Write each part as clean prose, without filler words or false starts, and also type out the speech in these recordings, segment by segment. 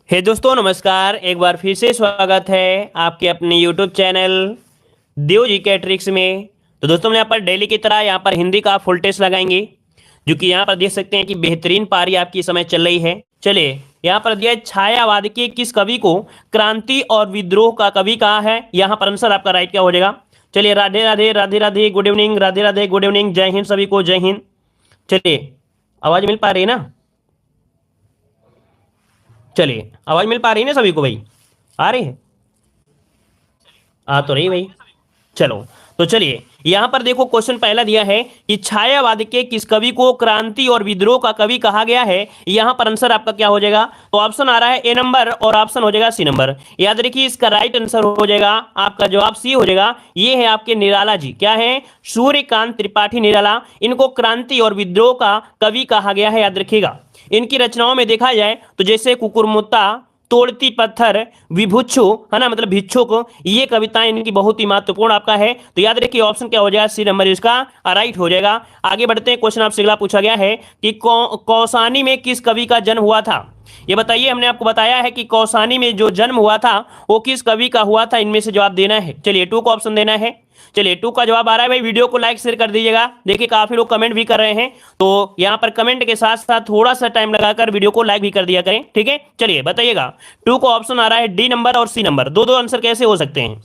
हे दोस्तों नमस्कार। एक बार फिर से स्वागत है आपके अपने यूट्यूब चैनल देव जी के ट्रिक्स में। तो दोस्तों हम यहाँ पर डेली की तरह यहाँ पर हिंदी का फुल टेस्ट लगाएंगे, जो कि यहाँ पर देख सकते हैं कि बेहतरीन पारी आपकी समय चल रही है। चलिए, यहाँ पर दिया है छायावाद के किस कवि को क्रांति और विद्रोह का कवि कहा है। यहाँ पर आंसर आपका राइट क्या हो जाएगा। चलिए, Radhe Radhe Radhe Radhe good evening, Radhe Radhe good evening, जय हिंद सभी को, जय हिंद। चलिए, आवाज मिल पा रही है ना। चलिए, आवाज मिल पा रही है ना सभी को भाई, आ रही है, आ तो रही भाई। चलो, तो चलिए यहां पर देखो क्वेश्चन पहला दिया है कि छायावाद के किस कवि को क्रांति और विद्रोह का कवि कहा गया है। यहां पर आंसर आपका क्या हो जाएगा। तो ऑप्शन आ रहा है ए नंबर और ऑप्शन हो जाएगा सी नंबर। याद रखिए इसका राइट आंसर हो जाएगा, आपका जवाब सी हो जाएगा। ये है आपके निराला जी, क्या है, सूर्यकांत त्रिपाठी निराला। इनको क्रांति और विद्रोह का कवि कहा गया है, याद रखिएगा। इनकी रचनाओं में देखा जाए तो जैसे कुकुरमुत्ता, तोड़ती पत्थर, विभुच्छु, है ना, मतलब भिक्षुक, ये कविताएं इनकी बहुत ही महत्वपूर्ण आपका है। तो याद रखिए ऑप्शन क्या हो जाएगा, सी नंबर इसका राइट हो जाएगा। आगे बढ़ते हैं, क्वेश्चन आपसे अगला पूछा गया है कि कौसानी में किस कवि का जन्म हुआ था। ये बताइए, हमने आपको बताया है कि कौसानी में जो जन्म हुआ था वो किस कवि का हुआ था। इनमें से जवाब देना है। चलिए, टू का ऑप्शन देना है। चलिए, टू का जवाब आ रहा है भाई। वीडियो को लाइक शेयर कर दीजिएगा। देखिए काफी लोग कमेंट भी कर रहे हैं, तो यहां पर कमेंट के साथ साथ थोड़ा सा टाइम लगाकर वीडियो को लाइक भी कर दिया करें, ठीक है। चलिए बताइएगा, टू का ऑप्शन आ रहा है डी नंबर और सी नंबर। दो दो आंसर कैसे हो सकते हैं।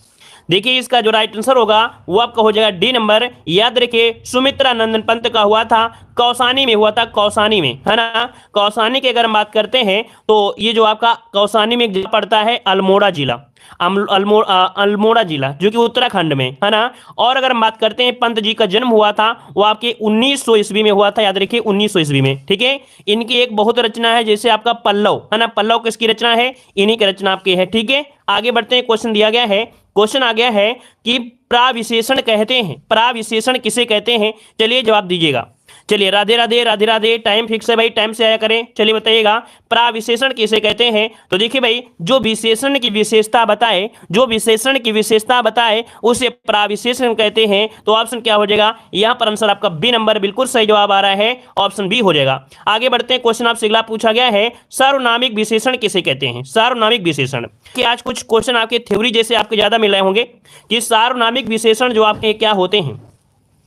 देखिए इसका जो राइट आंसर होगा वो आपका हो जाएगा डी नंबर। याद रखिए सुमित्रा नंदन पंत का हुआ था, कौसानी में हुआ था, कौसानी में, है ना। कौसानी की अगर हम बात करते हैं तो ये जो आपका कौसानी में पड़ता है अल्मोड़ा जिला, अल्मोड़ा जिला जो कि उत्तराखंड में, है ना। और अगर हम बात करते हैं पंत जी का जन्म हुआ था वो आपके 1900 ईस्वी में हुआ था। याद रखिए 1900 ईस्वी में, ठीक है। इनकी एक बहुत रचना है, जैसे आपका पल्लव, है ना। पल्लव किसकी रचना है, इन्हीं की रचना आपकी है, ठीक है। आगे बढ़ते हैं, क्वेश्चन दिया गया है, क्वेश्चन आ गया है कि प्राविशेषण कहते हैं, प्राविशेषण किसे कहते हैं। चलिए जवाब दीजिएगा। चलिए, राधे राधे राधे राधे, टाइम फिक्स है भाई, टाइम से आया करें। चलिए बताइएगा प्राविशेषण किसे कहते हैं। तो देखिए भाई, जो विशेषण की विशेषता बताए, जो विशेषण की विशेषता बताए उसे प्राविशेषण कहते हैं। तो ऑप्शन क्या हो जाएगा, यहां पर आंसर आपका बी नंबर बिल्कुल सही जवाब आ रहा है, ऑप्शन बी हो जाएगा। आगे बढ़ते हैं, क्वेश्चन आपसे अगला पूछा गया है, सार्वनामिक विशेषण किसे कहते हैं। सार्वनामिक विशेषण कि आज कुछ क्वेश्चन आपके थ्योरी जैसे आपके ज्यादा मिल रहे होंगे कि सार्वनामिक विशेषण जो आपके क्या होते हैं।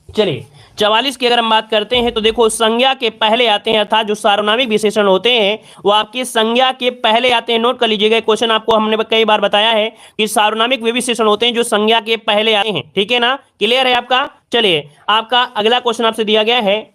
चलिए 44 की अगर हम बात करते हैं तो देखो संज्ञा के पहले आते हैं, अर्थात जो सार्वनामिक विशेषण होते हैं वो आपकी संज्ञा के पहले आते हैं। नोट कर लीजिएगा, क्वेश्चन आपको हमने कई बार बताया है कि सार्वनामिक वे विशेषण होते हैं जो संज्ञा के पहले आते हैं, ठीक है ना। क्लियर है आपका। चलिए, आपका अगला क्वेश्चन आपसे दिया गया है,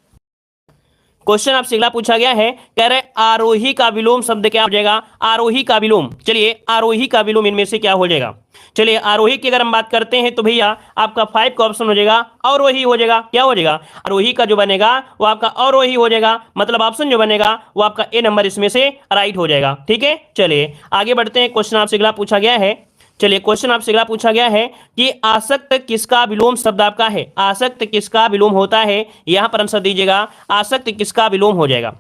क्वेश्चन आपसे अगला पूछा गया है, कह रहे आरोही का विलोम शब्द क्या हो जाएगा। आरोही का विलोम, चलिए आरोही का विलोम इनमें से क्या हो जाएगा। चलिए, आरोही की अगर हम बात करते हैं तो भैया आपका 5 का ऑप्शन हो जाएगा अवरोही हो जाएगा। क्या हो जाएगा, आरोही का जो बनेगा वो आपका अवरोही हो जाएगा, मतलब ऑप्शन जो बनेगा वो आपका ए नंबर इसमें से राइट हो जाएगा, ठीक है। चलिए आगे बढ़ते हैं, क्वेश्चन आपसे अगला पूछा गया है। चलिए, क्वेश्चन आपसे अगला पूछा गया है कि आसक्त किसका विलोम शब्द आपका है। आसक्त किसका विलोम होता है, यहां पर आंसर दीजिएगा, आसक्त किसका विलोम हो जाएगा।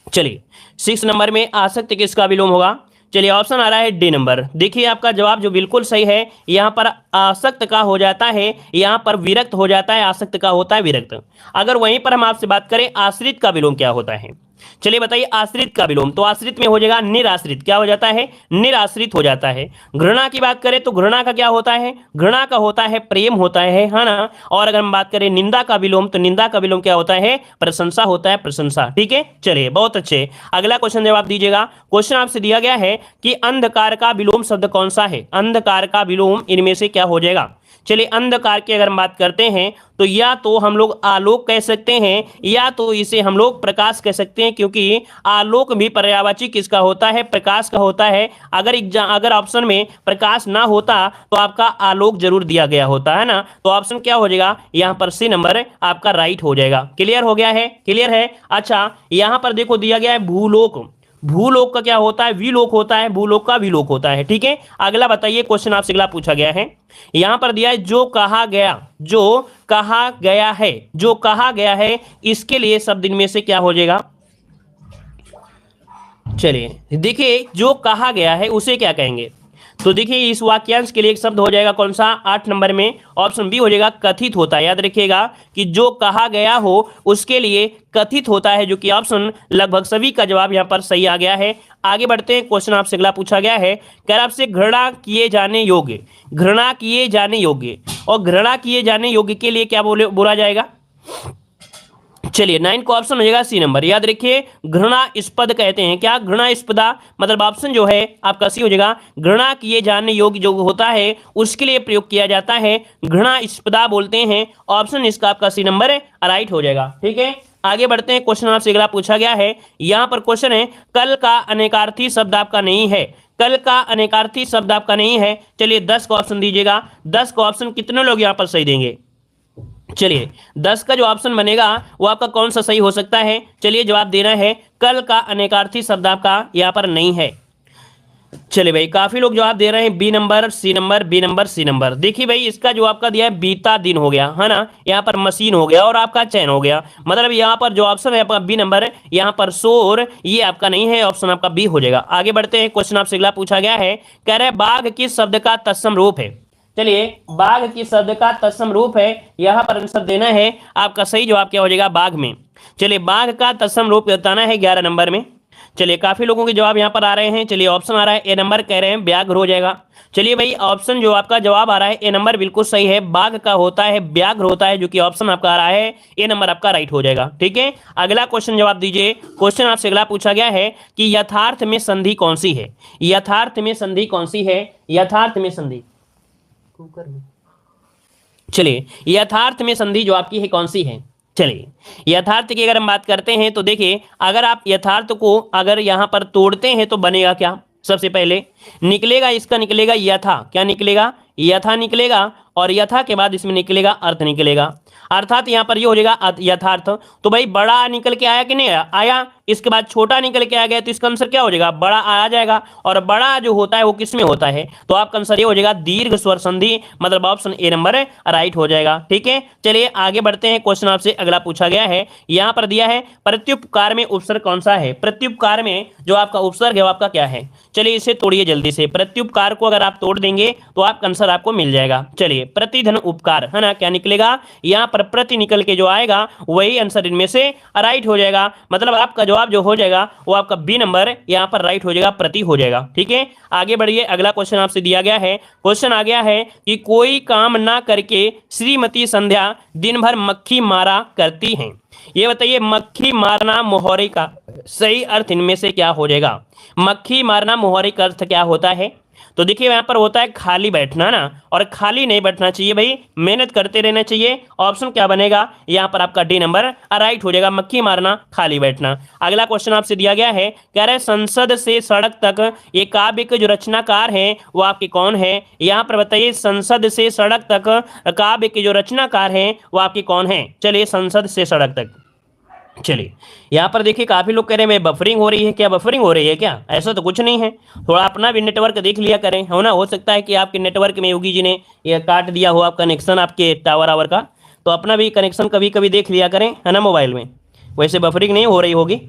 चलिए 6 नंबर में आसक्त किसका विलोम होगा। चलिए, ऑप्शन आ रहा है डी नंबर। देखिए आपका जवाब जो बिल्कुल सही है, यहां पर आसक्त का हो जाता है, यहां पर विरक्त हो जाता है, आसक्त का होता है विरक्त। अगर वहीं पर हम आपसे बात करें आश्रित का विलोम क्या होता है। चलिए बताइए आश्रित का विलोम, तो आश्रित में हो जाएगा निराश्रित। क्या हो जाता है, निराश्रित हो जाता है। घृणा की बात करें तो घृणा का क्या होता है, घृणा का होता है प्रेम होता है ना। और अगर हम बात करें निंदा का विलोम तो निंदा का विलोम क्या होता है, प्रशंसा होता है, प्रशंसा, ठीक है। चलिए बहुत अच्छे, अगला क्वेश्चन जवाब दीजिएगा। क्वेश्चन आपसे दिया गया है कि अंधकार का विलोम शब्द कौन सा है। अंधकार का विलोम इनमें से क्या हो जाएगा। चलिए, अंधकार की अगर हम बात करते हैं तो या तो हम लोग आलोक कह सकते हैं या तो इसे हम लोग प्रकाश कह सकते हैं, क्योंकि आलोक भी पर्यायवाची किसका होता है, प्रकाश का होता है। अगर ऑप्शन में प्रकाश ना होता तो आपका आलोक जरूर दिया गया होता है ना। तो ऑप्शन क्या हो जाएगा, यहां पर सी नंबर आपका राइट हो जाएगा। क्लियर हो गया है, क्लियर है। अच्छा, यहां पर देखो दिया गया है भूलोक। भूलोक का क्या होता है, विलोक होता है, भूलोक का विलोक होता है, ठीक है। अगला बताइए, क्वेश्चन आपसे अगला पूछा गया है, यहां पर दिया है जो कहा गया, जो कहा गया है, जो कहा गया है, इसके लिए शब्द इनमें से क्या हो जाएगा। चलिए देखिए, जो कहा गया है उसे क्या कहेंगे। तो देखिए इस वाक्यांश के लिए एक शब्द हो जाएगा कौन सा 8 नंबर में, ऑप्शन बी हो जाएगा कथित होता है। याद रखिएगा कि जो कहा गया हो उसके लिए कथित होता है, जो कि ऑप्शन लगभग सभी का जवाब यहाँ पर सही आ गया है। आगे बढ़ते हैं, क्वेश्चन आपसे अगला पूछा गया है, कह रहा आपसे घृणा किए जाने योग्य, घृणा किए जाने योग्य, और घृणा किए जाने योग्य के लिए क्या बोला जाएगा। चलिए 9 का ऑप्शन हो जाएगा सी नंबर। याद रखिए घृणास्पद कहते हैं क्या, घृणास्पदा मतलब ऑप्शन जो है आपका सी हो जाएगा। घृणा किए जाने योग्य जो होता है उसके लिए प्रयोग किया जाता है, घृणास्पदा बोलते हैं। ऑप्शन इसका आपका सी नंबर है, राइट हो जाएगा। ठीक है, आगे बढ़ते हैं, क्वेश्चन आपसे अगला पूछा गया है। यहां पर क्वेश्चन है कल का अनेकार्थी शब्द आपका नहीं है, कल का अनेकार्थी शब्द आपका नहीं है। चलिए 10 का ऑप्शन दीजिएगा, 10 का ऑप्शन कितने लोग यहां पर सही देंगे। चलिए 10 का जो ऑप्शन बनेगा वो आपका कौन सा सही हो सकता है। चलिए जवाब देना है, कल का अनेकार्थी शब्द आपका यहाँ पर नहीं है। चलिए भाई काफी लोग जवाब दे रहे हैं B number, C number, B number, C number. देखिए भाई इसका जो आपका दिया है बीता दिन हो गया है ना, यहाँ पर मशीन हो गया और आपका चैन हो गया। मतलब यहाँ पर जो ऑप्शन है आपका बी नंबर, यहाँ पर शोर ये आपका नहीं है, ऑप्शन आपका बी हो जाएगा। आगे बढ़ते हैं, क्वेश्चन आपसे अगला पूछा गया है, कह रहे बाघ किस शब्द का तत्सम रूप है। चलिए बाघ किस शब्द का तत्सम रूप है, यहाँ पर आंसर देना है। आपका सही जवाब क्या हो जाएगा, बाघ में। चलिए बाघ का तत्सम रूप बताना है 11 नंबर में। चलिए काफी लोगों के जवाब यहाँ पर आ रहे हैं। चलिए ऑप्शन आ रहा है ए नंबर, कह रहे हैं व्याघ्र हो जाएगा। चलिए भाई ऑप्शन जो आपका जवाब आ रहा है ए नंबर बिल्कुल सही है, बाघ का होता है व्याघ्र होता है, जो कि ऑप्शन आपका आ रहा है ए नंबर आपका राइट हो जाएगा। ठीक है, अगला क्वेश्चन जवाब दीजिए। क्वेश्चन आपसे अगला पूछा गया है कि यथार्थ में संधि कौन सी है, यथार्थ में संधि कौन सी है, यथार्थ में संधि। चलिए यथार्थ में संधि जो आपकी है कौन सी है। चलिए यथार्थ की अगर हम बात करते हैं तो देखिए अगर आप यथार्थ को अगर यहां पर तोड़ते हैं तो बनेगा क्या, सबसे पहले निकलेगा इसका निकलेगा यथा, क्या निकलेगा, यथा निकलेगा, और यथा के बाद इसमें निकलेगा अर्थ निकलेगा। अर्थात यहां पर ये हो जाएगा यथार्थ। तो भाई बड़ा निकल के आया कि नहीं आया, इसके बाद छोटा निकल के आ गया, तो इसका आंसर क्या हो जाएगा, बड़ा आ जाएगा। और बड़ा जो होता है वो किस में होता है, तो आपका आंसर ये हो जाएगा दीर्घ स्वर संधि, मतलब ऑप्शन ए नंबर राइट हो जाएगा। ठीक है, चलिए आगे बढ़ते हैं, क्वेश्चन आपसे अगला पूछा गया है। यहां पर दिया है प्रत्युपकार में उपसर्ग कौन सा है, प्रत्युपकार में जो आपका उपसर्ग है वो आपका क्या है। चलिए इसे तोड़िए जल्दी से, प्रत्युपकार को अगर आप तोड़ देंगे तो आपका आंसर आपको मिल जाएगा। चलिए प्रतिधन उपकार है ना, क्या निकलेगा, यहाँ पर प्रति निकल के जो आएगा वही आंसर इनमें से राइट हो जाएगा। मतलब आपका जवाब जो हो जाएगा वो आपका बी नंबर यहाँ पर राइट हो जाएगा, प्रति हो जाएगा। ठीक है, आगे बढ़िए, अगला क्वेश्चन आपसे दिया गया है। क्वेश्चन आ गया है कि कोई काम ना करके श्रीमती संध्या दिन भर मक्खी मारा करती हैं। ये बताइए मक्खी मारना मोहरे का सही अर्थ इनमें से क्या हो जाएगा। मक्खी मारना मोहरे का अर्थ क्या होता है, तो देखिए यहाँ पर होता है खाली बैठना ना, और खाली नहीं बैठना चाहिए भाई, मेहनत करते रहना चाहिए। ऑप्शन क्या बनेगा, यहाँ पर आपका डी नंबर राइट हो जाएगा, मक्खी मारना खाली बैठना। अगला क्वेश्चन आपसे दिया गया है, कह रहे संसद से सड़क तक ये काव्य के जो रचनाकार हैं वो आपके कौन है। यहाँ पर बताइए संसद से सड़क तक काव्य के जो रचनाकार हैं वो आपके कौन है। चलिए संसद से सड़क तक, चलिए यहाँ पर देखिए काफी लोग कह रहे हैं बफरिंग हो रही है, क्या बफरिंग हो रही है क्या, ऐसा तो कुछ नहीं है। थोड़ा अपना भी नेटवर्क देख लिया करें, हो ना, हो सकता है कि आपके नेटवर्क में योगी जी ने ये काट दिया हो आप कनेक्शन आपके टावर आवर का, तो अपना भी कनेक्शन कभी कभी देख लिया करें, है ना, मोबाइल में, वैसे बफरिंग नहीं हो रही होगी।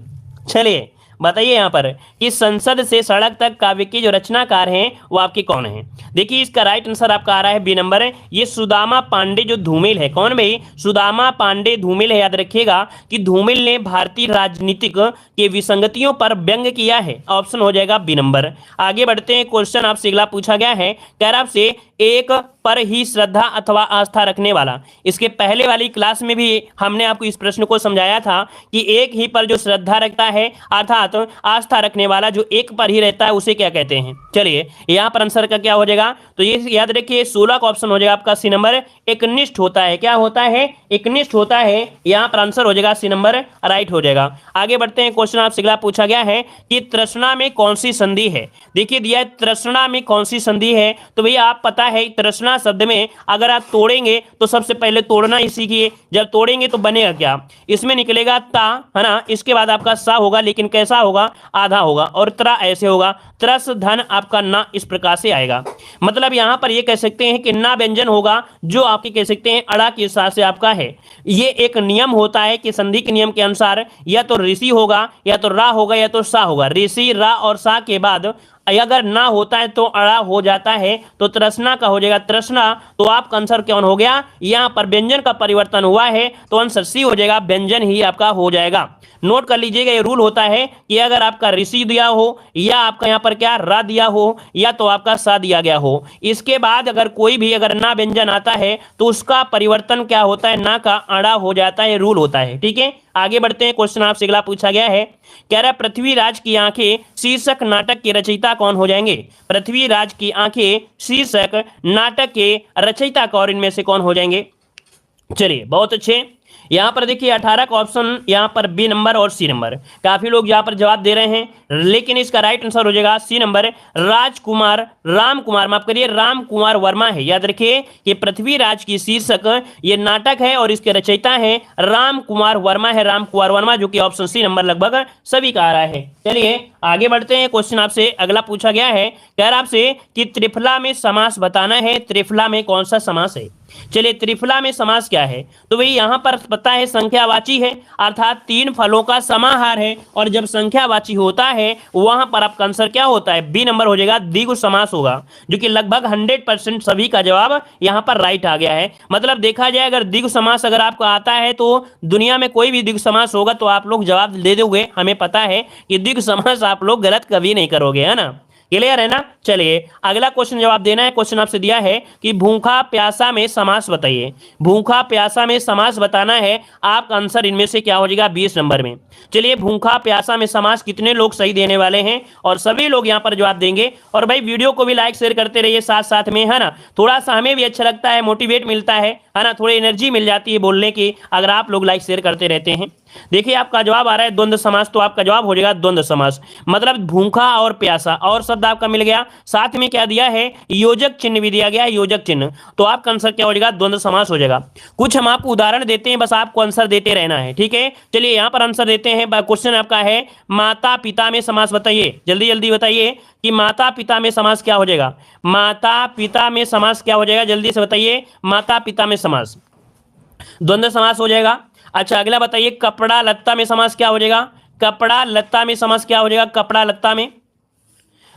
चलिए बताइए यहाँ पर कि संसद से सड़क तक काव्य के जो रचनाकार हैं वो आपके कौन हैं। देखिए इसका राइट आंसर आपका आ रहा है बी नंबर है, ये सुदामा पांडे जो धूमिल है। कौन भाई, सुदामा पांडे धूमिल है। याद रखिएगा कि धूमिल ने भारतीय राजनीतिक के विसंगतियों पर व्यंग किया है, ऑप्शन हो जाएगा बी नंबर। आगे बढ़ते हैं, क्वेश्चन आपसे अगला पूछा गया है, कह रहा आपसे एक पर ही श्रद्धा अथवा आस्था रखने वाला। इसके पहले वाली क्लास में भी हमने आपको इस प्रश्न को समझाया था कि एक ही पर जो श्रद्धा रखता है अर्थात आस्था रखने वाला जो एक पर ही रहता है उसे क्या कहते हैं। चलिए यहाँ पर आंसर का क्या हो जाएगा, तो ये याद रखिए 16 का ऑप्शन हो जाएगा आपका सी नंबर, एकनिष्ठ होता है। क्या होता है, एकनिष्ठ होता है। यहाँ पर आंसर हो जाएगा सी नंबर राइट हो जाएगा। आगे बढ़ते हैं, क्वेश्चन आपसे अगला पूछा गया है कि तृष्णा में कौन सी संधि है। देखिए दिया है तृष्णा में कौन सी संधि है, तो भैया आप पता है तृष्णा शब्द में अगर आप तोड़ेंगे तो सबसे पहले तोड़ना ही सीखिए। जब तोड़ेंगे तो बनेगा क्या, इसमें निकलेगा ता, है ना, इसके बाद आपका सा होगा, लेकिन कैसा होगा, आधा होगा, और त्रा ऐसे होगा, त्रस धन आपका ना इस प्रकार से आएगा। मतलब यहां पर ये कह सकते हैं कि ना व्यंजन होगा जो आपके कह सकते हैं अड़ा के साथ से आपका है। ये एक नियम होता है कि संधि के नियम के अनुसार या तो ऋषि होगा या तो रा होगा या तो सा होगा। ऋषि रा और सा के बाद अगर ना होता है तो अड़ा हो जाता है, तो तृष्णा का हो जाएगा तृष्णा। तो आपका आंसर कौन हो गया, यहाँ पर व्यंजन का परिवर्तन हुआ है, तो आंसर सी हो जाएगा, व्यंजन ही आपका हो जाएगा। नोट कर लीजिएगा, ये रूल होता है कि अगर आपका ऋषि दिया हो या आपका यहाँ पर क्या रा दिया हो या तो आपका सा दिया गया हो, इसके बाद अगर कोई भी अगर ना व्यंजन आता है तो उसका परिवर्तन क्या होता है, ना का अड़ा हो जाता है, रूल होता है। ठीक है, आगे बढ़ते हैं। क्वेश्चन आपसे अगला पूछा गया है, कह रहा है पृथ्वीराज की आंखें शीर्षक नाटक के रचयिता कौन हो जाएंगे। पृथ्वीराज की आंखें शीर्षक नाटक के रचयिता कौन इनमें से कौन हो जाएंगे। चलिए बहुत अच्छे, यहां पर देखिए 18 का ऑप्शन यहां पर बी नंबर और सी नंबर, काफी लोग यहां पर जवाब दे रहे हैं, लेकिन इसका राइट आंसर हो जाएगा सी नंबर, राजकुमार राम कुमार, माफ करिए राम कुमार वर्मा है। याद रखिए कि पृथ्वीराज की शीर्षक ये नाटक है और इसके रचयिता है राम कुमार वर्मा है, राम कुमार वर्मा, जो कि ऑप्शन सी नंबर लगभग सभी का आ रहा है। चलिए आगे बढ़ते हैं। क्वेश्चन आपसे अगला पूछा गया है, कह रहा आपसे कि त्रिफला में समास बताना है, त्रिफला में कौन सा समास है। चलिए त्रिफला में समास क्या है, तो भाई यहां पर पता है संख्यावाची है, अर्थात तीन फलों का समाहार है, और जब संख्यावाची होता है वहां पर आपका आंसर क्या होता है, बी नंबर हो जाएगा, द्विगु समास होगा, जो कि लगभग 100% सभी का जवाब यहां पर राइट आ गया है। मतलब देखा जाए अगर द्विगु समास अगर आपको आता है तो दुनिया में कोई भी द्विगु समास होगा तो आप लोग जवाब दे दोगे, हमें पता है कि द्विगु समास आप लोग गलत कभी नहीं करोगे, है ना, क्लियर है ना। चलिए अगला क्वेश्चन जवाब देना है। क्वेश्चन आपसे दिया है कि भूखा प्यासा में समास बताइए, भूखा प्यासा में समास बताना है, आपका आंसर इनमें से क्या हो जाएगा, 20 नंबर में। चलिए भूखा प्यासा में समास कितने लोग सही देने वाले हैं, और सभी लोग यहां पर जवाब देंगे। और भाई वीडियो को भी लाइक शेयर करते रहिए साथ साथ में, है ना, थोड़ा सा हमें भी अच्छा लगता है, मोटिवेट मिलता है ना, थोड़ी एनर्जी मिल जाती है बोलने की अगर आप लोग लाइक शेयर करते रहते हैं। देखिए आपका जवाब आ रहा है द्वंद्व समास, तो आपका जवाब हो जाएगा द्वंद्व समास, मतलब भूखा और प्यासा, और शब्द आपका मिल गया, साथ में क्या दिया है, योजक चिन्ह भी दिया गया है, योजक चिन्ह, तो आपका आंसर क्या हो जाएगा, द्वंद्व समास हो जाएगा। कुछ हम आपको उदाहरण देते हैं, बस आपको आंसर देते रहना है, ठीक है। चलिए यहां पर आंसर देते हैं। क्वेश्चन आपका है माता पिता में समास बताइए, जल्दी जल्दी बताइए कि माता पिता में समास क्या हो जाएगा, माता पिता में समास क्या हो जाएगा, जल्दी से बताइए, माता पिता में समास द्वंद्व समास हो जाएगा। अच्छा अगला बताइए, कपड़ा लत्ता में समास क्या हो जाएगा, कपड़ा लत्ता में समास क्या हो जाएगा, कपड़ा लत्ता में।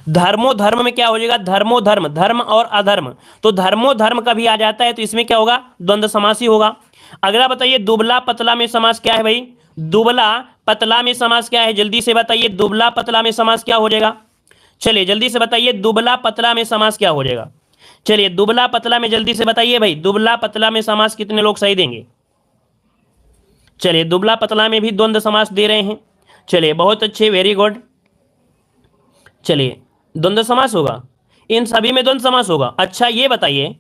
धर्मो धर्म में क्या हो जाएगा, धर्मो धर्म, धर्म और अधर्म, तो धर्मो धर्म का भी आ जाता है, तो इसमें क्या होगा, द्वंद्व समास ही होगा। अगला बताइए, दुबला पतला में समास क्या है भाई, दुबला पतला में समास क्या है, जल्दी से बताइए, दुबला पतला में समास क्या हो जाएगा। चलिए जल्दी से बताइए, दुबला पतला में समास क्या हो जाएगा। चलिए दुबला पतला में जल्दी से बताइए भाई, दुबला पतला में समास कितने लोग सही देंगे। चलिए दुबला पतला में भी द्वंद्व समास दे रहे हैं, चलिए बहुत अच्छे, वेरी गुड। चलिए द्वंद्व समास होगा, इन सभी में द्वंद्व समास होगा। अच्छा ये बताइए,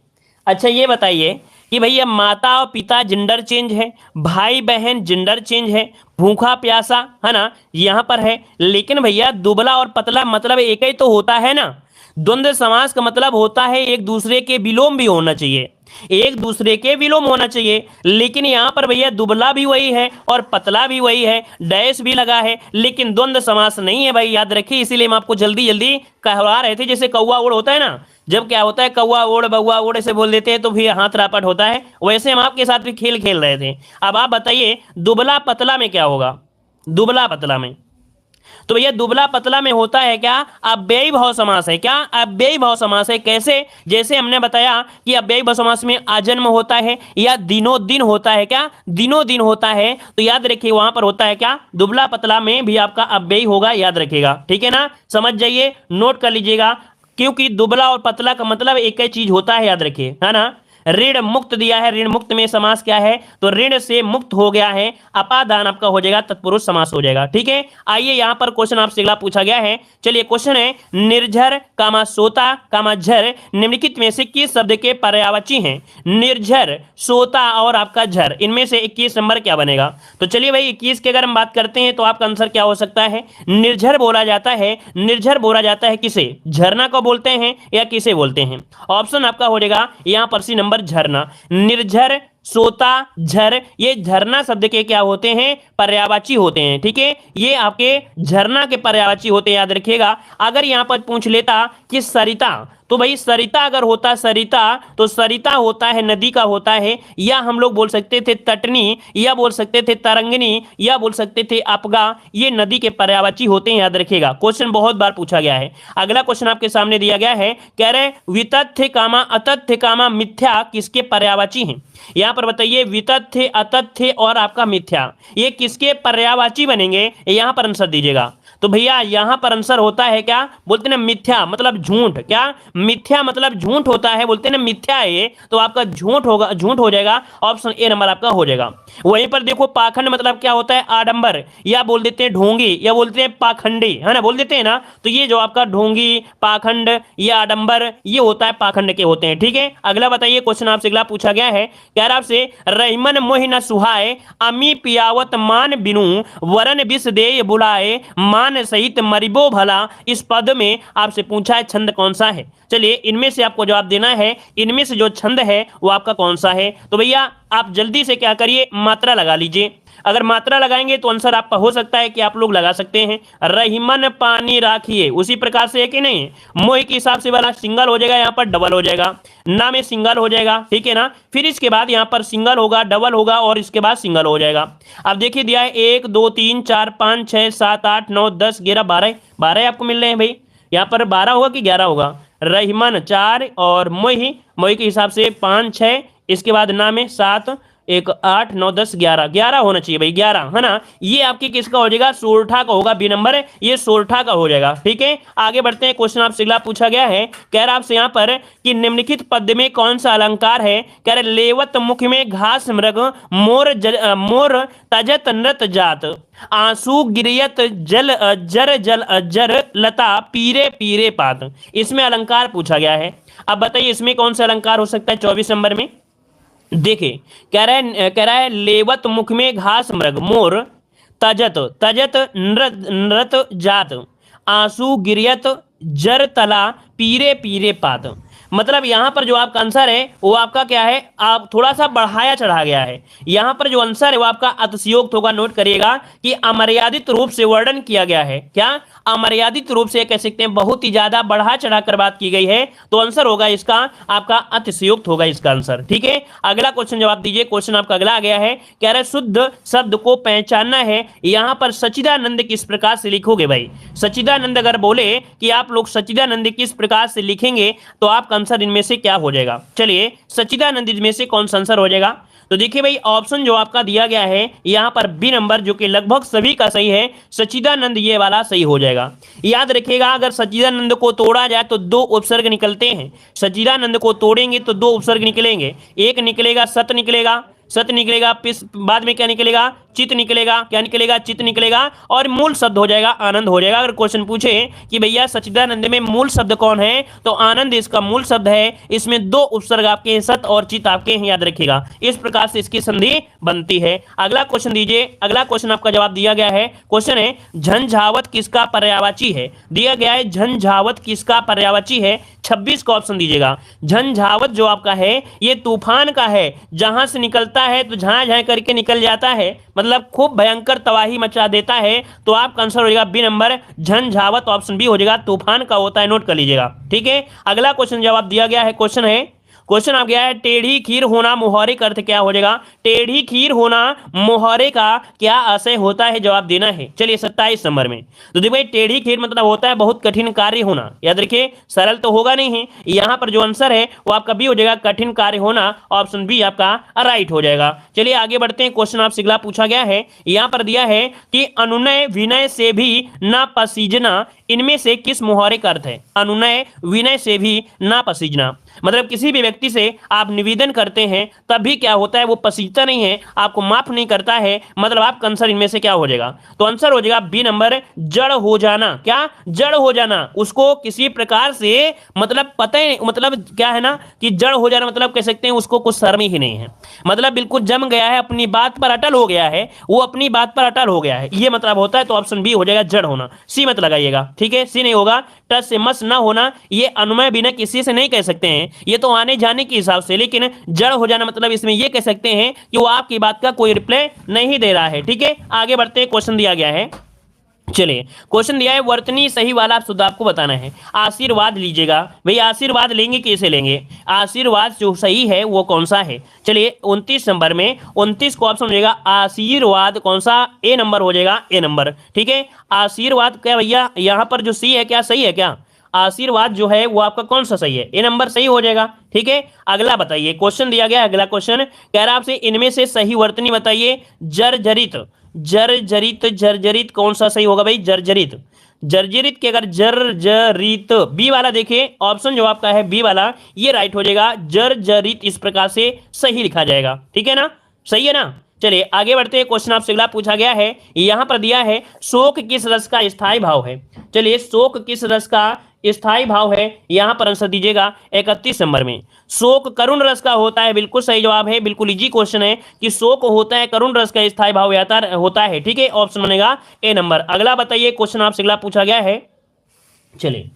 अच्छा ये बताइए कि भैया माता और पिता जेंडर चेंज है, भाई बहन जेंडर चेंज है, भूखा प्यासा है ना यहां पर है, लेकिन भैया दुबला और पतला मतलब एक ही तो होता है ना। द्वंद्व समास का मतलब होता है एक दूसरे के विलोम भी होना चाहिए, एक दूसरे के विलोम होना चाहिए, लेकिन यहां पर भैया दुबला भी वही है और पतला भी वही है, डैश भी लगा है, लेकिन द्वंद्व समास नहीं है भाई, याद रखिए। इसीलिए हम आपको जल्दी जल्दी कहवा रहे थे, जैसे कौवा उड़ होता है ना, जब क्या होता है कौवा उड़ बउआ उड़ ऐसे बोल देते हैं तो फिर हाथ रापट होता है, वैसे हम आपके साथ भी खेल खेल रहे थे। अब आप बताइए दुबला पतला में क्या होगा, दुबला पतला में, तो भैया दुबला पतला में होता है क्या, अव्ययी भाव समास है, क्या अव्ययी भाव समास है। कैसे, जैसे हमने बताया कि अव्ययी भाव समास में आजन्म होता है या दिनों दिन होता है, क्या दिनों दिन होता है, तो याद रखिए वहां पर होता है क्या, दुबला पतला में भी आपका अव्ययी होगा, याद रखिएगा, ठीक है ना, समझ जाइए, नोट कर लीजिएगा, क्योंकि दुबला और पतला का मतलब एक ही चीज होता है, याद रखिए, है ना। ऋण मुक्त दिया है, ऋण मुक्त में समास क्या है, तो ऋण से मुक्त हो गया है, अपादान आपका हो जाएगा, तत्पुरुष समास हो जाएगा, ठीक है। आइए यहां पर क्वेश्चन आपसे अगला पूछा गया है। चलिए क्वेश्चन है, निर्झर कामा सोता कामा झर निम्नलिखित में से किस शब्द के पर्यायवाची हैं। निर्झर, सोता और आपका झर, इनमें से 21 नंबर क्या बनेगा। तो चलिए भाई 21 की अगर हम बात करते हैं तो आपका आंसर क्या हो सकता है, निर्झर बोला जाता है, निर्झर बोला जाता है किसे, झरना को बोलते हैं या किसे बोलते हैं। ऑप्शन आपका हो जाएगा यहां पर सी नंबर, झरना। निर्झर, सोता, झर, ये झरना शब्द के क्या होते हैं, पर्यायवाची होते हैं, ठीक है, ये आपके झरना के पर्यायवाची होते हैं, याद रखिएगा। अगर यहां पर पूछ लेता कि सरिता, तो भाई सरिता अगर होता सरिता, तो सरिता होता है नदी का होता है, या हम लोग बोल सकते थे तटनी, या बोल सकते थे तरंगिणी, या बोल सकते थे अपगा, ये नदी के पर्यायवाची होते हैं, याद रखिएगा। क्वेश्चन बहुत बार पूछा गया है। अगला क्वेश्चन आपके सामने दिया गया है, कह रहे वितथ्य कामा अतथ्य कामा मिथ्या किसके पर्यायवाची हैं। यहां पर बताइए वितथ्य, अतथ्य और आपका मिथ्या, ये किसके पर्यायवाची बनेंगे, यहां पर आंसर दीजिएगा। तो भैया यहां पर आंसर होता है क्या, बोलते ना मिथ्या मतलब झूठ, क्या मिथ्या मतलब झूठ होता है, बोलते ना मिथ्या है ये, तो आपका झूठ होगा, झूठ हो जाएगा, ऑप्शन ए नंबर आपका हो जाएगा। वहीं पर देखो पाखंड मतलब क्या होता है, आडंबर, या बोल देते हैं ढोंगी, या बोलते हैं पाखंडी, है ना, बोल देते हैं ना। तो ये जो आपका ढोंगी, पाखंड या आडंबर, ये होता है पाखंड के होते हैं। ठीक है, अगला बताइए क्वेश्चन आपसे अगला पूछा गया है, कह रहा आपसे रहीमन मोहि न सुहाए अमी पियावत मान बिनु वरन विष देय बुलाए मान सहित मरिबो भला। इस पद में आपसे पूछा है छंद कौन सा है। चलिए इनमें से आपको जवाब देना है, इनमें से जो छंद है वो आपका कौन सा है। तो भैया आप जल्दी से क्या करिए, मात्रा लगा लीजिए। अगर मात्रा लगाएंगे तो आंसर आपका हो सकता है कि आप लोग लगा सकते हैं रहीमन पानी राखिए, उसी प्रकार से है कि नहीं, मोह के हिसाब से वाला सिंगल हो जाएगा, यहाँ पर डबल हो जाएगा, ना में सिंगल हो जाएगा, ठीक है ना। फिर इसके बाद यहाँ पर सिंगल होगा, डबल होगा और इसके बाद सिंगल हो जाएगा। अब देखिए दिया है 1 2 3 4 5 6 7 8 9 10 11 12, 12 आपको मिल रहे हैं भाई। यहाँ पर 12 होगा कि 11 होगा, रहीमन 4 और मोही, मोही के हिसाब से 5 6, इसके बाद ना में 7 1 8 9 10 11, 11 होना चाहिए भाई, 11 है ना। ये आपके किसका हो जाएगा, सोरठा का होगा, बी नंबर ये सोरठा का हो जाएगा। ठीक है, आगे बढ़ते हैं। क्वेश्चन आपसे अगला पूछा गया है, कह रहा आपसे यहाँ पर कि निम्नलिखित पद में कौन सा अलंकार है। कह रहे लेवत मुख में घास मृग मोर तजत नृत जात आंसू गिरियत जल जर लता पीरे पीरे पात। इसमें अलंकार पूछा गया है। अब बताइए इसमें कौन सा अलंकार हो सकता है 24 नंबर में। देखिए कह रहा है लेवत मुख में घास मृग मोर तजत तजत नृत जात आंसू गिरियत जर तला पीरे पीरे पात। मतलब यहां पर जो आपका आंसर है वो आपका क्या है, आप थोड़ा सा बढ़ाया चढ़ा गया है। यहां पर जो आंसर है वो आपका अतिशयोक्त होगा। नोट करिएगा कि अमर्यादित रूप से वर्णन किया गया है। क्या अमर्यादित रूप से कह सकते हैं, बहुत ही ज्यादा बढ़ा चढ़ा कर बात की गई है, तो आंसर होगा इसका आपका अतिशयोक्त होगा इसका आंसर। ठीक है, अगला क्वेश्चन जवाब दीजिए। क्वेश्चन आपका अगला आ गया है, कह रहा है शुद्ध शब्द को पहचानना है। यहां पर सच्चिदानंद किस प्रकार से लिखोगे भाई। सच्चिदानंद अगर बोले कि आप लोग सच्चिदानंद किस प्रकार से लिखेंगे तो आपका आंसर इनमें से क्या हो जाएगा। चलिए सच्चिदानंद इनमें से कौन सा आंसर हो जाएगा। तो देखिए भाई ऑप्शन जो आपका दिया गया है यहां पर बी नंबर, जो कि लगभग सभी का सही है, सच्चिदानंद ये वाला सही हो जाएगा। याद रखिएगा अगर सच्चिदानंद को तोड़ा जाए तो 2 उपसर्ग निकलते हैं। सच्चिदानंद को तोड़ेंगे तो 2 उपसर्ग निकलेंगे, एक निकलेगा सत निकलेगा, सत निकलेगा, बाद में क्या निकलेगा, चित निकलेगा, क्या निकलेगा, चित निकलेगा, और मूल शब्द हो जाएगा आनंद हो जाएगा। अगर क्वेश्चन पूछे कि भैया सच्चिदानंद में मूल शब्द कौन है, तो आनंद इसका मूल शब्द है। इसमें 2 उपसर्ग आपके हैं, सत और चित आपके हैं, याद रखिएगा। इस प्रकार से इसकी संधि बनती है। अगला क्वेश्चन दीजिए। अगला क्वेश्चन आपका जवाब दिया गया है। क्वेश्चन है झंझावत किसका पर्यायवाची है। दिया गया है झंझावत किसका पर्यायवाची है, 26 का ऑप्शन दीजिएगा। झंझावत जो आपका है ये तूफान का है, जहां से निकलता है तो झां झां करके निकल जाता है, मतलब खूब भयंकर तबाही मचा देता है। तो आपका आंसर हो जाएगा बी नंबर, झंझावत ऑप्शन बी हो जाएगा, तूफान का होता है। नोट कर लीजिएगा। ठीक है, अगला क्वेश्चन जवाब दिया गया है। क्वेश्चन आ गया है टेढ़ी खीर होना मुहावरे का अर्थ क्या हो जाएगा। टेढ़ी खीर होना मुहावरे का क्या आशय होता है, जवाब देना है। चलिए 27 नंबर में। तो देखिए टेढ़ी खीर मतलब होता है बहुत कठिन कार्य होना। याद रखिए सरल तो होगा नहीं है। यहां पर जो आंसर है वो आपका बी हो जाएगा, कठिन कार्य होना, ऑप्शन बी आपका राइट हो जाएगा। चलिए आगे बढ़ते हैं। क्वेश्चन आपसे अगला पूछा गया है, यहां पर दिया है कि अनुनय विनय से भी ना पसीजना, इनमें से किस मुहावरे का अर्थ है। अनुनय विनय से भी ना पसीजना मतलब किसी भी व्यक्ति से आप निवेदन करते हैं तब भी क्या होता है, वो पसीजता नहीं है, आपको माफ नहीं करता है, मतलब आपका आंसर इनमें से क्या हो जाएगा। तो आंसर हो जाएगा बी नंबर, जड़ हो जाना। क्या जड़ हो जाना, उसको किसी प्रकार से मतलब पता ही, मतलब क्या है ना कि जड़ हो जाना मतलब कह सकते हैं उसको कुछ शर्म ही नहीं है, मतलब बिल्कुल जम गया है, अपनी बात पर अटल हो गया है, वो अपनी बात पर अटल हो गया है, ये मतलब होता है। तो ऑप्शन बी हो जाएगा जड़ होना। सी मत लगाइएगा, ठीक है, सी नहीं होगा। टच से मस ना होना, ये अनुमय बिना किसी से नहीं कह सकते हैं, ये तो आने जाने के हिसाब से। लेकिन जड़ हो जाना मतलब इसमें ये कह सकते हैं कि वो आपकी बात का कोई रिप्लाई नहीं दे रहा है। ठीक है, आगे बढ़ते हैं। क्वेश्चन दिया गया है, चलिए क्वेश्चन दिया है वर्तनी सही वाला आप शुद्ध आपको बताना है। आशीर्वाद लीजिएगा भाई, आशीर्वाद लेंगे कैसे लेंगे, आशीर्वाद जो सही है वो कौन सा है। चलिए 29 नंबर में 29 को ऑप्शन हो जाएगा आशीर्वाद, कौन सा, ए नंबर हो जाएगा, ए नंबर। ठीक है, आशीर्वाद क्या भैया, यहाँ पर जो सी है क्या सही है क्या, आशीर्वाद जो है वो आपका कौन सा सही है, ए नंबर सही हो जाएगा। ठीक है, अगला बताइए, क्वेश्चन दिया गया अगला क्वेश्चन कह रहा है आपसे इनमें से सही वर्तनी बताइए। जर्जरित, जर्जरित, जर्जरित कौन सा सही होगा भाई, जर्जरित, जर्जरित के अगर जर्जरित बी वाला देखिए ऑप्शन जो आपका है बी वाला ये राइट हो जाएगा, जर्जरित इस प्रकार से सही लिखा जाएगा। ठीक है ना, सही है ना। चलिए आगे बढ़ते हैं, क्वेश्चन आपसे अगला पूछा गया है, यहां पर दिया है शोक किस रस का स्थायी भाव है। चलिए शोक किस रस का स्थायी भाव है, यहां पर आंसर दीजिएगा 31 नंबर में। शोक करुण रस का होता है, बिल्कुल सही जवाब है, बिल्कुल इजी क्वेश्चन है कि शोक होता है करुण रस का स्थायी भाव होता है। ठीक है, ऑप्शन बनेगा ए नंबर। अगला बताइए, क्वेश्चन आपसे अगला पूछा गया है। चलिए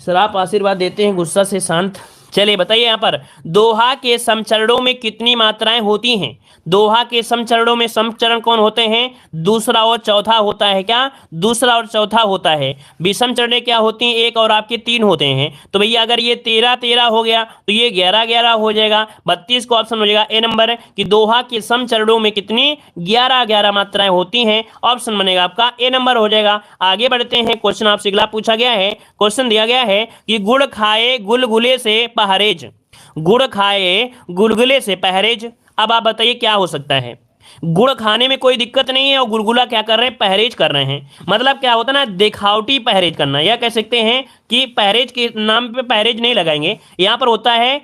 सर आप आशीर्वाद देते हैं गुस्सा से शांत। चलिए बताइए यहाँ पर दोहा के समचरणों में कितनी मात्राएं होती हैं। दोहा के समचरणों में समचरण कौन होते हैं, दूसरा और चौथा होता है क्या, दूसरा और चौथा होता है। विषम चरणें क्या होती हैं, एक और आपके 3 होते हैं। तो भैया अगर ये 13-13 हो गया तो ये 11-11 हो जाएगा। 32 को ऑप्शन हो जाएगा ए नंबर कि दोहा के समचरणों में कितनी 11-11 मात्राएं होती हैं, ऑप्शन बनेगा आपका ए नंबर हो जाएगा। आगे बढ़ते हैं, क्वेश्चन आपसे अगला पूछा गया है। क्वेश्चन दिया गया है कि गुड़ खाए गुलगुले से परहेज, गुड़ खाए गुलगुले से परहेज। अब आप बताइए क्या हो सकता है, गुड़ खाने में कोई दिक्कत नहीं है और गुलगुला क्या कर रहे हैं, परहेज कर रहे हैं। मतलब क्या होता है ना, दिखावटी परहेज करना, या कह सकते हैं कि परहेज के नाम पे परहेज नहीं लगाएंगे। यहां पर होता है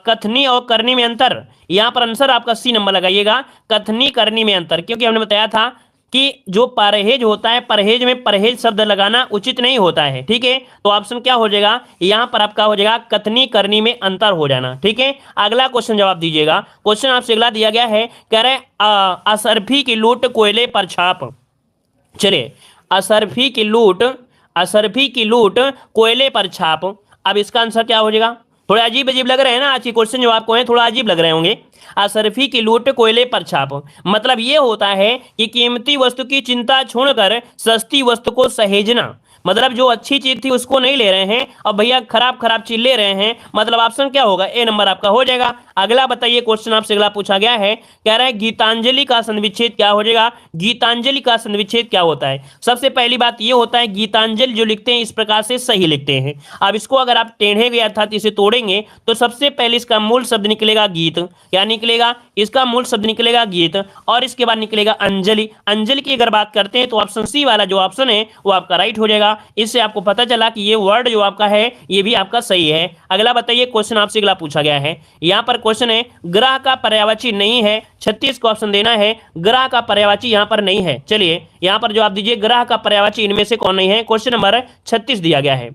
कथनी और करनी में अंतर। यहां पर आंसर आपका सी नंबर लगाइएगा, कथनी करनी में अंतर, क्योंकि हमने बताया था कि जो परहेज होता है, परहेज में परहेज शब्द लगाना उचित नहीं होता है। ठीक है, तो ऑप्शन क्या हो जाएगा, यहां पर आपका हो जाएगा कथनी करनी में अंतर हो जाना। ठीक है, अगला क्वेश्चन जवाब दीजिएगा। क्वेश्चन आपसे अगला दिया गया है, कह रहे असरफी की लूट कोयले पर छाप। चलिए असरफी की लूट, असरफी की लूट कोयले पर छाप। अब इसका आंसर क्या हो जाएगा, थोड़े अजीब अजीब लग रहे हैं ना आज के क्वेश्चन जो आपको हैं, थोड़ा अजीब लग रहे होंगे। असरफी की लूट कोयले पर छाप, मतलब ये होता है कि कीमती वस्तु की चिंता छोड़कर सस्ती वस्तु को सहेजना। मतलब जो अच्छी चीज थी उसको नहीं ले रहे हैं और भैया खराब खराब चीज ले रहे हैं, मतलब ऑप्शन क्या होगा, ए नंबर आपका हो जाएगा। अगला बताइए, क्वेश्चन आपसे अगला पूछा गया है, कह रहा है गीतांजलि का संविच्छेद क्या हो जाएगा। गीतांजलि का संविच्छेद क्या होता है। सबसे पहली बात ये होता है गीतांजलि जो लिखते हैं इस प्रकार से सही लिखते हैं। अब इसको अगर आप टेढ़ेंगे अर्थात इसे तोड़ेंगे तो सबसे पहले इसका मूल शब्द निकलेगा गीत, क्या निकलेगा, इसका मूल शब्द निकलेगा गीत, और इसके बाद निकलेगा अंजलि। अंजलि की अगर बात करते हैं तो ऑप्शन सी वाला जो ऑप्शन है वो आपका राइट हो जाएगा। इससे आपको पता चला कि ये वर्ड जो आपका है ये भी आपका सही है। अगला बताइए, क्वेश्चन आपसे अगला पूछा गया है, यहां पर क्वेश्चन है ग्रह का पर्यायवाची नहीं है। 36 को ऑप्शन देना है, ग्रह का पर्यायवाची यहां पर नहीं है। चलिए यहां पर जवाब दीजिए, ग्रह का पर्यायवाची इनमें से कौन नहीं है। क्वेश्चन नंबर 36 दिया गया है।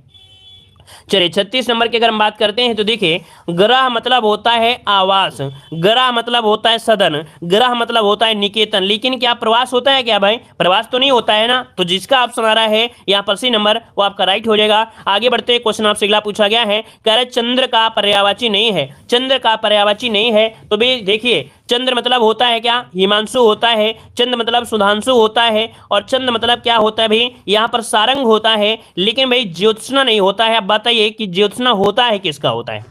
चलिए 36 नंबर की अगर हम बात करते हैं तो देखिए ग्रह मतलब होता है आवास, ग्रह मतलब होता है सदन, ग्रह मतलब होता है निकेतन, लेकिन क्या प्रवास होता है क्या भाई, प्रवास तो नहीं होता है ना। तो जिसका ऑप्शन आ रहा है यहाँ पर सी नंबर वो आपका राइट हो जाएगा। आगे बढ़ते हैं, क्वेश्चन आपसे अगला पूछा गया है, कह रहे चंद्र का पर्यायवाची नहीं है। चंद्र का पर्यायवाची नहीं है तो भाई देखिए चंद्र मतलब होता है क्या, हिमांशु होता है, चंद्र मतलब सुधांशु होता है, और चंद्र मतलब क्या होता है भाई, यहाँ पर सारंग होता है, लेकिन भाई ज्योत्सना नहीं होता है। अब बताइए कि ज्योत्सना होता है किसका होता है।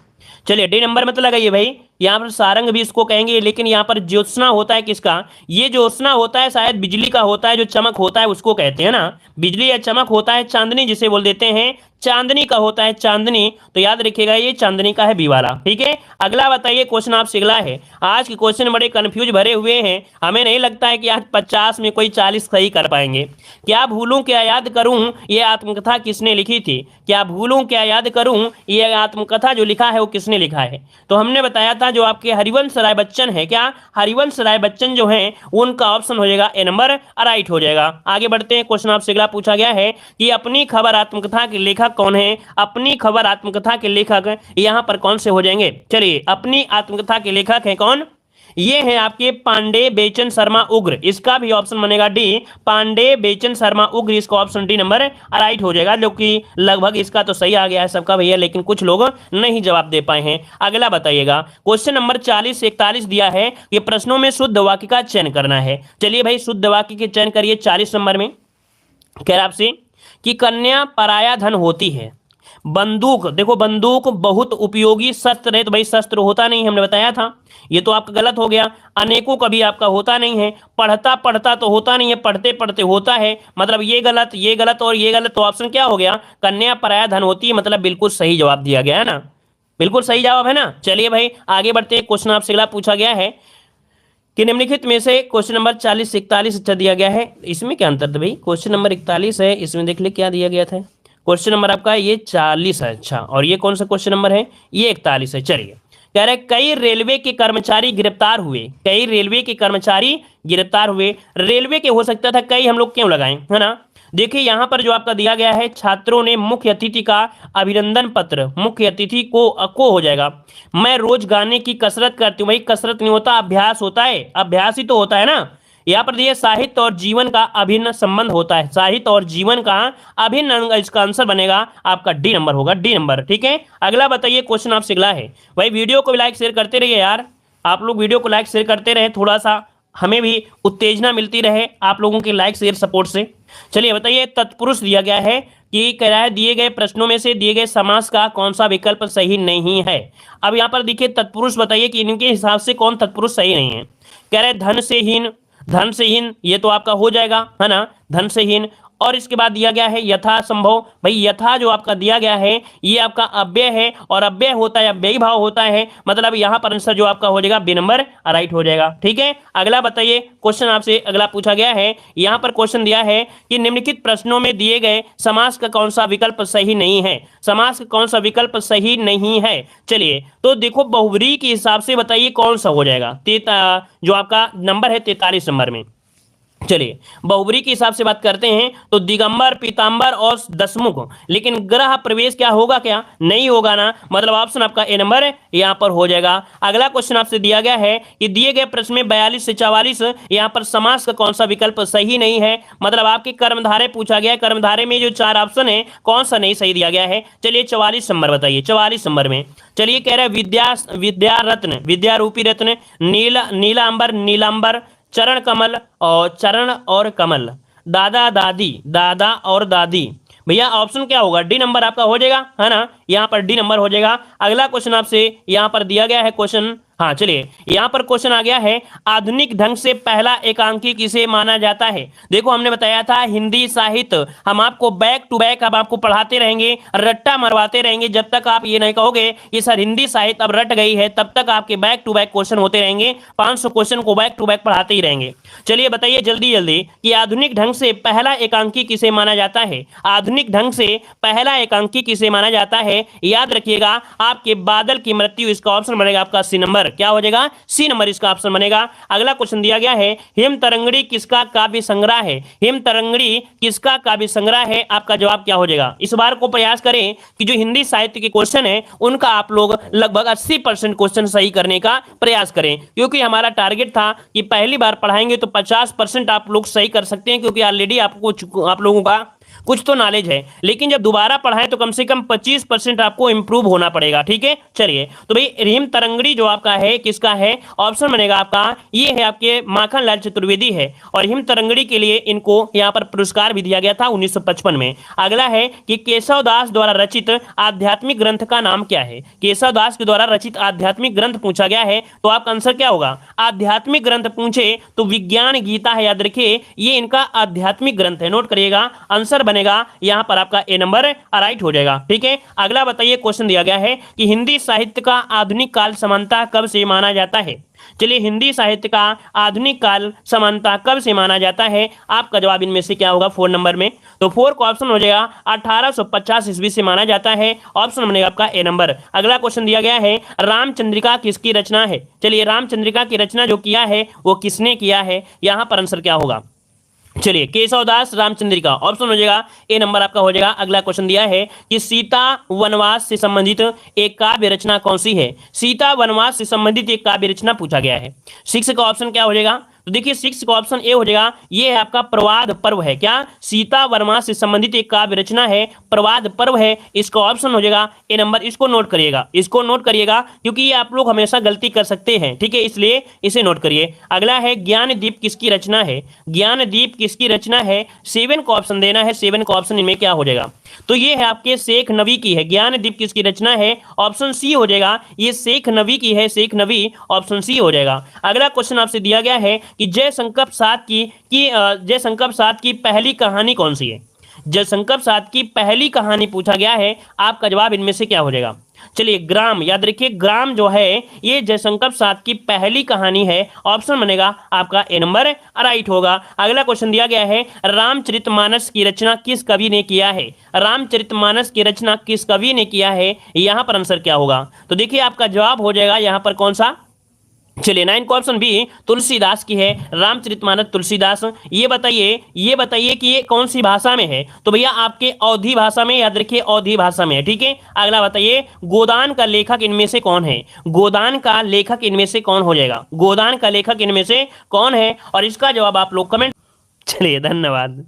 चलिए डी नंबर मत लगाइए भाई, यहाँ पर सारंग भी इसको कहेंगे, लेकिन यहाँ पर ज्योत्सना होता है किसका, ये ज्योत्सना होता है शायद बिजली का होता है, जो चमक होता है उसको कहते हैं ना, बिजली या चमक होता है, चांदनी जिसे बोल देते हैं, चांदनी का होता है चांदनी। तो याद रखिएगा ये चांदनी का है बी वाला। ठीक है, अगला बताइए, क्वेश्चन आपसे अगला है। आज के क्वेश्चन बड़े कंफ्यूज भरे हुए हैं, हमें नहीं लगता है कि आज 50 में कोई 40 सही कर पाएंगे। क्या भूलूं क्या याद करूं ये आत्मकथा किसने लिखी थी, क्या भूलूं क्या याद करूं ये आत्मकथा जो लिखा है वो किसने लिखा है। तो हमने बताया था जो आपके हरिवंश राय बच्चन है, क्या हरिवंश राय बच्चन जो है उनका ऑप्शन हो जाएगा ए नंबर राइट हो जाएगा। आगे बढ़ते हैं, क्वेश्चन आपसे अगला पूछा गया है कि अपनी खबर आत्मकथा के लेखक कौन है। अपनी खबर आत्मकथा के लेखक यहां पर कौन से हो जाएंगे। चलिए अपनी आत्मकथा के लेखक हैं कौन, ये है आपके पांडे बेचन शर्मा उग्र, इसका भी ऑप्शन बनेगा डी, पांडे बेचन शर्मा उग्र, इसका ऑप्शन डी नंबर राइट हो जाएगा, जो कि लगभग इसका तो सही आ गया है सबका भैया, लेकिन कुछ लोग नहीं जवाब दे पाए हैं। अगला बताइएगा, क्वेश्चन नंबर 40 से 41 दिया है, ये प्रश्नों में शुद्ध वाक्य का चयन करना है। चलिए भाई शुद्ध वाक्य के चयन करिए 40 नंबर में। कह रहा आपसे कि कन्या पराया धन होती है। बंदूक, देखो बंदूक बहुत उपयोगी शस्त्र है, तो भाई शस्त्र होता नहीं, हमने बताया था, ये तो आपका गलत हो गया। अनेकों कभी आपका होता नहीं है। पढ़ता पढ़ता तो होता नहीं है, पढ़ते पढ़ते होता है, मतलब ये गलत, ये गलत और ये गलत, तो ऑप्शन क्या हो गया, कन्या पराया धन होती है, मतलब बिल्कुल सही जवाब दिया गया है ना, बिल्कुल सही जवाब है ना। चलिए भाई आगे बढ़ते हैं, क्वेश्चन आपसे अगला पूछा गया है कि निम्नलिखित में से क्वेश्चन नंबर 40 से 41 अच्छा दिया गया है, इसमें क्या अंतर था भाई, क्वेश्चन नंबर 41 है, इसमें देख ले क्या दिया गया था, क्वेश्चन नंबर आपका ये 40 है, अच्छा, और ये कौन सा क्वेश्चन नंबर है, ये 41 है। चलिए कह रहे कई रेलवे के कर्मचारी गिरफ्तार हुए, कई रेलवे के कर्मचारी गिरफ्तार हुए, रेलवे के हो सकता था, कई हम लोग क्यों लगाएं, है ना। देखिए यहां पर जो आपका दिया गया है, छात्रों ने मुख्य अतिथि का अभिनंदन पत्र, मुख्य अतिथि को हो जाएगा, मैं रोज गाने की कसरत करती हूँ, भाई कसरत नहीं होता, अभ्यास होता है, अभ्यास ही तो होता है ना। यहाँ पर दिए साहित्य और जीवन का अभिन्न संबंध होता है, साहित्य और जीवन का अभिन्न अंग, इसका आंसर बनेगा आपका डी नंबर होगा, डी नंबर, ठीक है। अगला बताइए क्वेश्चन आपसे अगला है, भाई वीडियो को लाइक शेयर करते रहिए यार, आप लोग वीडियो को लाइक शेयर करते रहे, थोड़ा सा हमें भी उत्तेजना मिलती रहे आप लोगों के लाइक शेयर सपोर्ट से। चलिए बताइए, तत्पुरुष दिया गया है कि कह रहा है दिए गए प्रश्नों में से दिए गए समास का कौन सा विकल्प सही नहीं है। अब यहाँ पर देखिए तत्पुरुष बताइए कि इनके हिसाब से कौन तत्पुरुष सही नहीं है। कह रहे धन से हीन, धन से हीन ये तो आपका हो जाएगा, है ना, धन से हीन। और इसके बाद दिया गया है यथा संभव, भाई यथा जो आपका दिया गया है ये आपका अव्यय है, और अव्यय होता है अव्ययी भाव होता है, मतलब यहाँ पर आंसर जो आपका हो जाएगा बी नंबर राइट हो जाएगा, ठीक है। अगला बताइए क्वेश्चन आपसे अगला पूछा गया है, यहाँ पर क्वेश्चन दिया है कि निम्नलिखित प्रश्नों में दिए गए समास का कौन सा विकल्प सही नहीं है, समास का कौन सा विकल्प सही नहीं है। चलिए तो देखो बहुव्रीहि के हिसाब से बताइए कौन सा हो जाएगा, जो आपका नंबर है 43 नंबर में। चलिए बहुब्री के हिसाब से बात करते हैं तो दिगंबर, पीतांबर और दशमुख, लेकिन ग्रह प्रवेश क्या होगा, क्या नहीं होगा ना, मतलब ऑप्शन आपका ए नंबर यहां पर हो जाएगा। अगला क्वेश्चन आपसे दिया गया है कि दिए गए प्रश्न में 42 से 44 यहां पर समास का कौन सा विकल्प सही नहीं है, मतलब आपके कर्मधारय पूछा गया है, कर्मधारय में जो 4 ऑप्शन है कौन सा नहीं सही दिया गया है। चलिए 44 नंबर बताइए, 44 नंबर में चलिए कह रहे विद्या रत्न, विद्या रूपी रत्न, नीलांबर नीलांबर, चरण कमल और कमल, दादा दादी, दादा और दादी, भैया ऑप्शन क्या होगा, डी नंबर आपका हो जाएगा, है ना, यहाँ पर डी नंबर हो जाएगा। अगला क्वेश्चन आपसे यहाँ पर दिया गया है क्वेश्चन, हाँ चलिए यहाँ पर क्वेश्चन आ गया है, आधुनिक ढंग से पहला एकांकी किसे माना जाता है। देखो हमने बताया था हिंदी साहित्य हम आपको बैक टू बैक अब आपको पढ़ाते रहेंगे, रट्टा मरवाते रहेंगे, जब तक आप ये नहीं कहोगे कि सर हिंदी साहित्य अब रट गई है, तब तक आपके बैक टू बैक क्वेश्चन होते रहेंगे, 500 क्वेश्चन को बैक टू बैक पढ़ाते ही रहेंगे। चलिए बताइए जल्दी जल्दी कि आधुनिक ढंग से पहला एकांकी किसे माना जाता है, आधुनिक ढंग से पहला एकांकी किसे माना जाता है। याद रखिएगा आपके बादल की मृत्यु, इसका ऑप्शन बनेगा आपका सी नंबर, क्या हो जाएगा, सी नंबर इसका ऑप्शन बनेगा। अगला क्वेश्चन दिया गया है, हिम तरंगड़ी किसका काव्य संग्रह है, हिम तरंगड़ी किसका काव्य संग्रह है, आपका जवाब क्या हो जाएगा। इस बार को प्रयास करें कि जो हिंदी साहित्य के क्वेश्चन है उनका आप लोग लगभग 80% क्वेश्चन सही करने का प्रयास करें, क्योंकि हमारा टारगेट था कि पहली बार पढ़ाएंगे तो 50% आप लोग सही कर सकते हैं, क्योंकि ऑलरेडी आपको आप लोगों का कुछ तो नॉलेज है, लेकिन जब दोबारा पढ़ाएं तो कम से कम 25% आपको इंप्रूव होना पड़ेगा, ठीक है। चलिए तो भाई हिम तरंगड़ी जो आपका है किसका है, ऑप्शन बनेगा आपका ये है आपके माखनलाल चतुर्वेदी है, और हिम तरंगड़ी के लिए इनको यहाँ पर पुरस्कार भी दिया गया था 1955 में। अगला है कि केशव दास द्वारा रचित आध्यात्मिक ग्रंथ का नाम क्या है, केशव दास के द्वारा रचित आध्यात्मिक ग्रंथ पूछा गया है, तो आपका आंसर क्या होगा, आध्यात्मिक ग्रंथ पूछे तो विज्ञान गीता है, याद रखिए ये इनका आध्यात्मिक ग्रंथ है, नोट करिएगा, आंसर बनेगा यहां पर आपका ए नंबर राइट हो जाएगा, ठीक है। अगला बताइए क्वेश्चन दिया गया है कि हिंदी साहित्य का आधुनिक काल समानता कब से माना जाता है। चलिए हिंदी साहित्य का आधुनिक काल समानता कब से माना जाता है, आपका जवाब इनमें से क्या होगा 4 नंबर में, तो 4 का ऑप्शन हो जाएगा 1850 ईस्वी से माना जाता है, ऑप्शन बनेगा आपका ए नंबर। अगला क्वेश्चन दिया गया है, रामचंद्रिका किसकी रचना है। चलिए रामचंद्रिका की रचना जो किया है वो किसने किया है, यहां पर आंसर क्या होगा, चलिए केशवदास रामचंद्रिका, ऑप्शन हो जाएगा ए नंबर आपका हो जाएगा। अगला क्वेश्चन दिया है कि सीता वनवास से संबंधित एक काव्य रचना कौन सी है, सीता वनवास से संबंधित एक काव्य रचना पूछा गया है। 6 का ऑप्शन क्या हो जाएगा, तो देखिए 6 का ऑप्शन ए हो जाएगा, ये है आपका प्रवाद पर्व है। क्या? सीता वर्मा से संबंधित एक काव्य रचना है, प्रवाद पर्व है, इसका ऑप्शन हो जाएगा ए नंबर। इसको नोट करिएगा, इसको नोट करिएगा, क्योंकि ये आप लोग हमेशा गलती कर सकते हैं, ठीक है, इसलिए इसे नोट करिए। अगला है ज्ञानदीप किसकी रचना है? ज्ञानदीप किसकी रचना है? 7 का ऑप्शन देना है, 7 का ऑप्शन इनमें क्या हो जाएगा? तो ये है आपके शेख नबी की है। ज्ञानदीप किसकी रचना है? ऑप्शन सी हो जाएगा, ये शेख नबी की है, शेख नबी, ऑप्शन सी हो जाएगा। अगला क्वेश्चन आपसे दिया गया है कि जयशंकर प्रसाद जयशंकर प्रसाद की पहली कहानी कौन सी है? जयशंकर प्रसाद की पहली कहानी पूछा गया है, आपका जवाब इनमें से क्या हो जाएगा? चलिए ग्राम, याद रखिए ग्राम जो है ये जयशंकर प्रसाद की पहली कहानी है, ऑप्शन बनेगा आपका ए नंबर राइट होगा। अगला क्वेश्चन दिया गया है रामचरितमानस की रचना किस कवि ने किया है? रामचरितमानस की रचना किस कवि ने किया है? यहां पर आंसर क्या होगा? तो देखिए आपका जवाब हो जाएगा यहां पर कौन सा? चलिए 9 का ऑप्शन बी तुलसीदास की है, रामचरितमानस तुलसीदास। ये बताइए कि ये कौन सी भाषा में है? तो भैया आपके अवधी भाषा में, याद रखिए अवधी भाषा में है, ठीक है। अगला बताइए गोदान का लेखक इनमें से कौन है? गोदान का लेखक इनमें से कौन हो जाएगा? गोदान का लेखक इनमें से कौन है? और इसका जवाब आप लोग कमेंट। चलिए धन्यवाद।